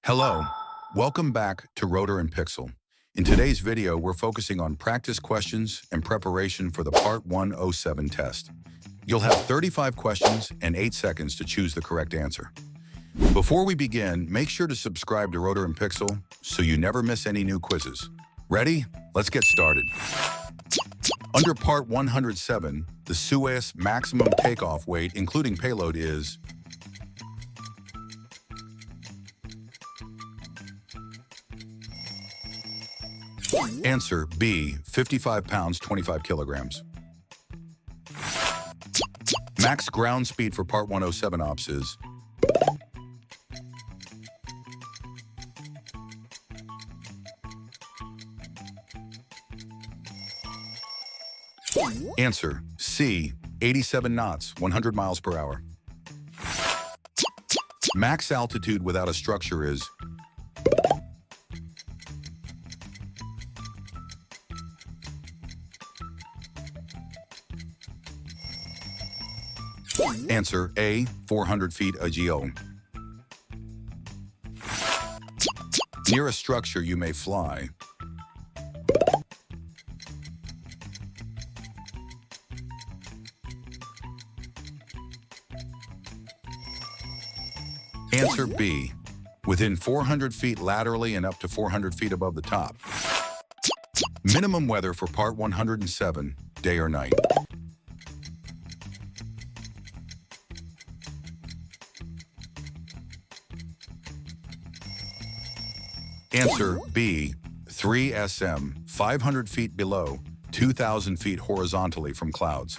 Hello, welcome back to Rotor and Pixel. In today's video, we're focusing on practice questions and preparation for the Part 107 test. You'll have 35 questions and 8 seconds to choose the correct answer. Before we begin, make sure to subscribe to Rotor and Pixel so you never miss any new quizzes. Ready? Let's get started. Under Part 107, the Suez maximum takeoff weight, including payload, is Answer B, 55 pounds, 25 kilograms. Max ground speed for Part 107 ops is Answer C, 87 knots, 100 miles per hour. Max altitude without a structure is Answer A, 400 feet AGO. Near a structure you may fly. Answer B, within 400 feet laterally and up to 400 feet above the top. Minimum weather for Part 107, day or night. Answer B, 3 SM, 500 feet below, 2,000 feet horizontally from clouds.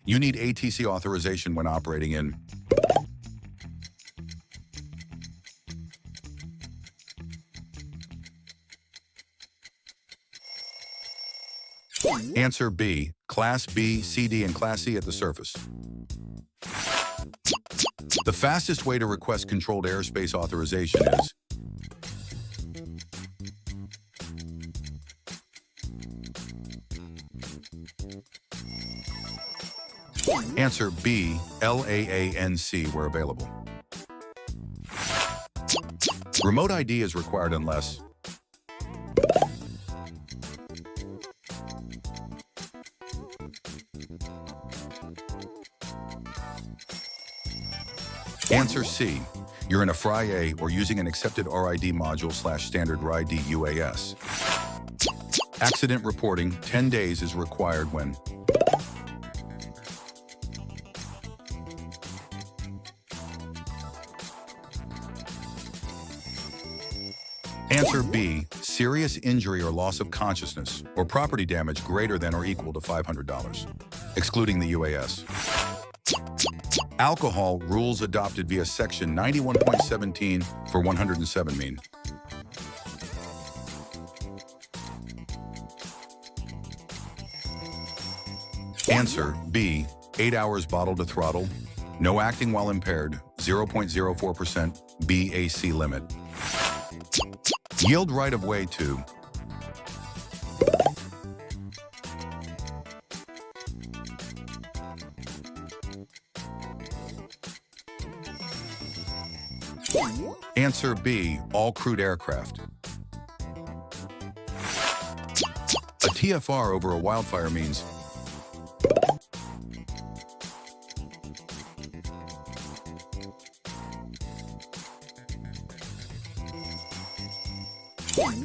You need ATC authorization when operating in Answer B, Class B, C, D, and Class C at the surface. The fastest way to request controlled airspace authorization is Answer B, LAANC where available. Remote ID is required unless Answer C, you're in a FRIA or using an accepted RID module/standard RID UAS. Accident reporting 10 days is required when Answer B, serious injury or loss of consciousness or property damage greater than or equal to $500, excluding the UAS. Alcohol rules adopted via Section 91.17 for 107 mean. Answer B, 8 hours bottle to throttle, no acting while impaired, 0.04% BAC limit. Yield right of way to Answer B, all crewed aircraft. A TFR over a wildfire means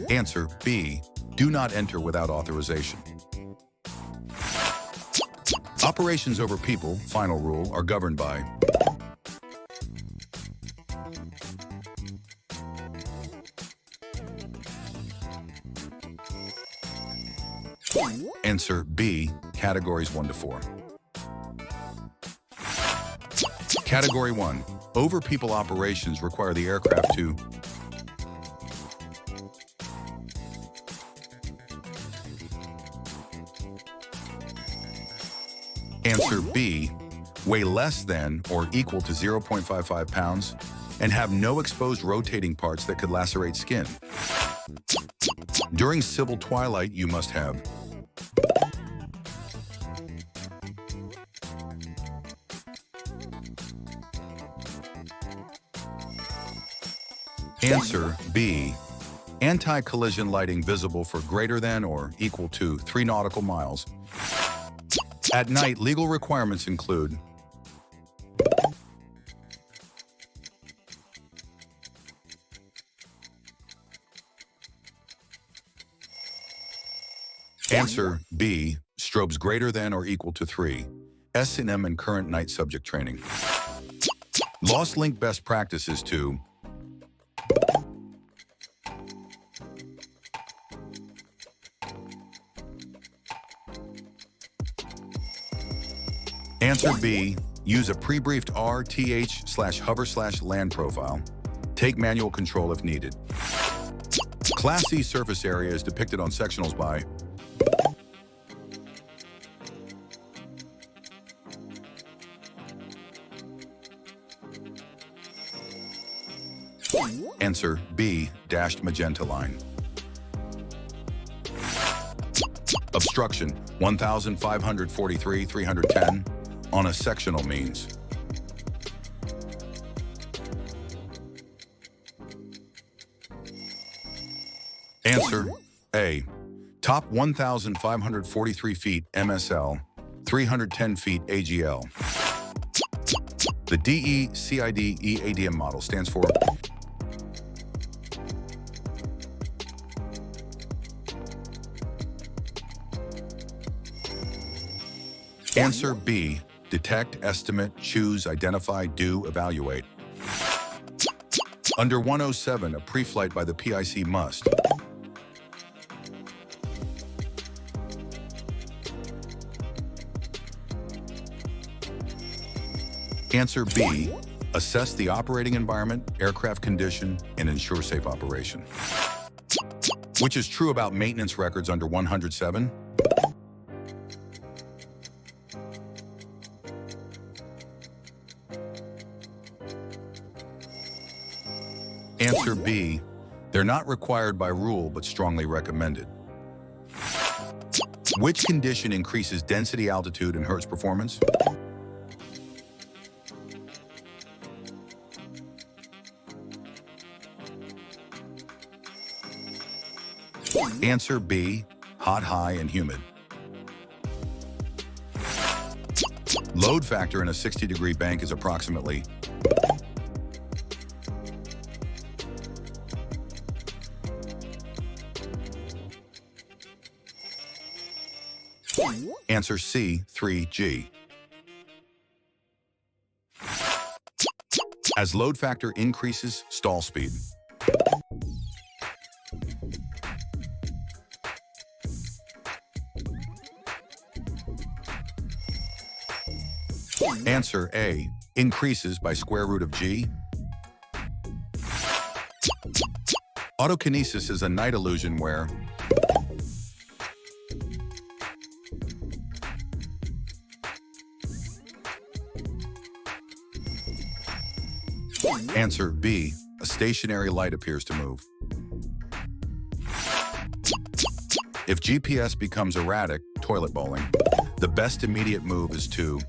Answer B, do not enter without authorization. Operations over people, final rule, are governed by Answer B, categories 1 to 4. Category 1, over people operations require the aircraft to Answer B, weigh less than or equal to 0.55 pounds and have no exposed rotating parts that could lacerate skin. During civil twilight, you must have Answer B. Anti-collision lighting visible for greater than or equal to 3 nautical miles. At night, legal requirements include Answer B. Strobes greater than or equal to 3. S&M and current night subject training. Lost link best practices to Answer B. Use a pre-briefed RTH/hover/land profile. Take manual control if needed. Class C surface area is depicted on sectionals by Answer B. Dashed magenta line. Obstruction 1,543/310 on a sectional means. Answer A. Top 1,543 feet MSL, 310 feet AGL. The DE-CID EADM model stands for Answer B. Detect, estimate, choose, identify, do, evaluate. Under 107, a pre-flight by the PIC must Answer B. Assess the operating environment, aircraft condition, and ensure safe operation. Which is true about maintenance records under 107? Answer B. They're not required by rule, but strongly recommended. Which condition increases density, altitude, and hurts performance? Answer B. Hot, high, and humid. Load factor in a 60-degree bank is approximately Answer C. 3G. As load factor increases, stall speed. Answer A. Increases by square root of G. Autokinesis is a night illusion where Answer B. A stationary light appears to move. If GPS becomes erratic, toilet bowling, the best immediate move is to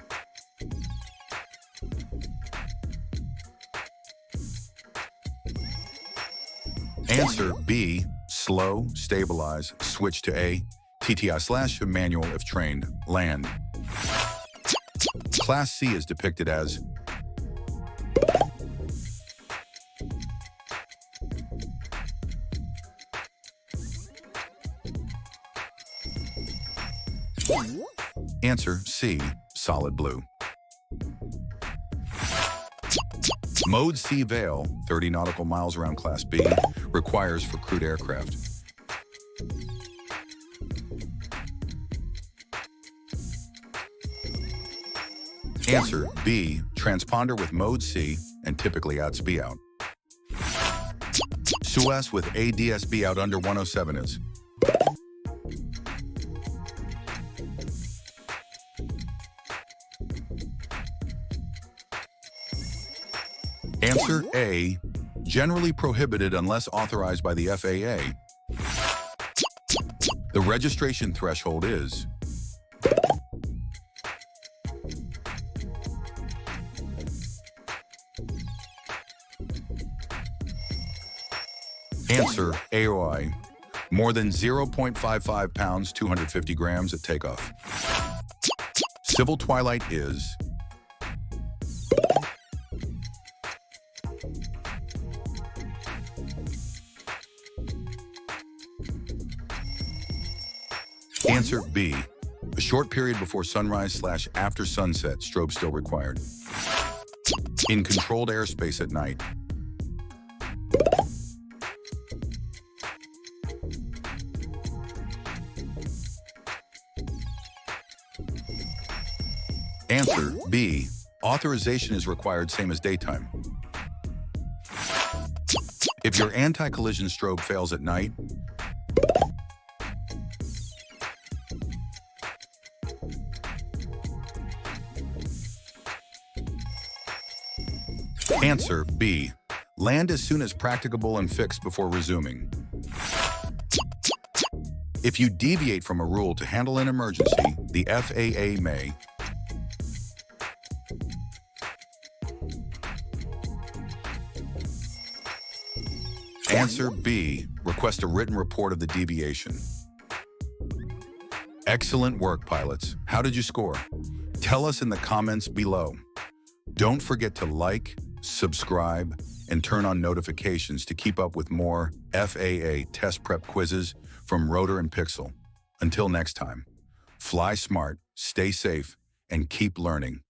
Answer B. Slow, stabilize, switch to A. TTI/manual if trained, land. Class C is depicted as Answer C. Solid blue. Mode C Veil, 30 nautical miles around Class B, requires for crewed aircraft. Answer B. Transponder with Mode C and typically ADS-B out. SUAS with ADS-B out under 107 is Answer A. Generally prohibited unless authorized by the FAA. The registration threshold is Answer AOI, more than 0.55 pounds, 250 grams at takeoff. Civil twilight is Answer B, a short period before sunrise/after sunset, strobe still required. In controlled airspace at night. Answer B, authorization is required, same as daytime. If your anti-collision strobe fails at night, Answer B, land as soon as practicable and fix before resuming. If you deviate from a rule to handle an emergency, the FAA may Answer B, request a written report of the deviation. Excellent work, pilots. How did you score? Tell us in the comments below. Don't forget to like, subscribe, and turn on notifications to keep up with more FAA test prep quizzes from Rotor and Pixel. Until next time, fly smart, stay safe, and keep learning.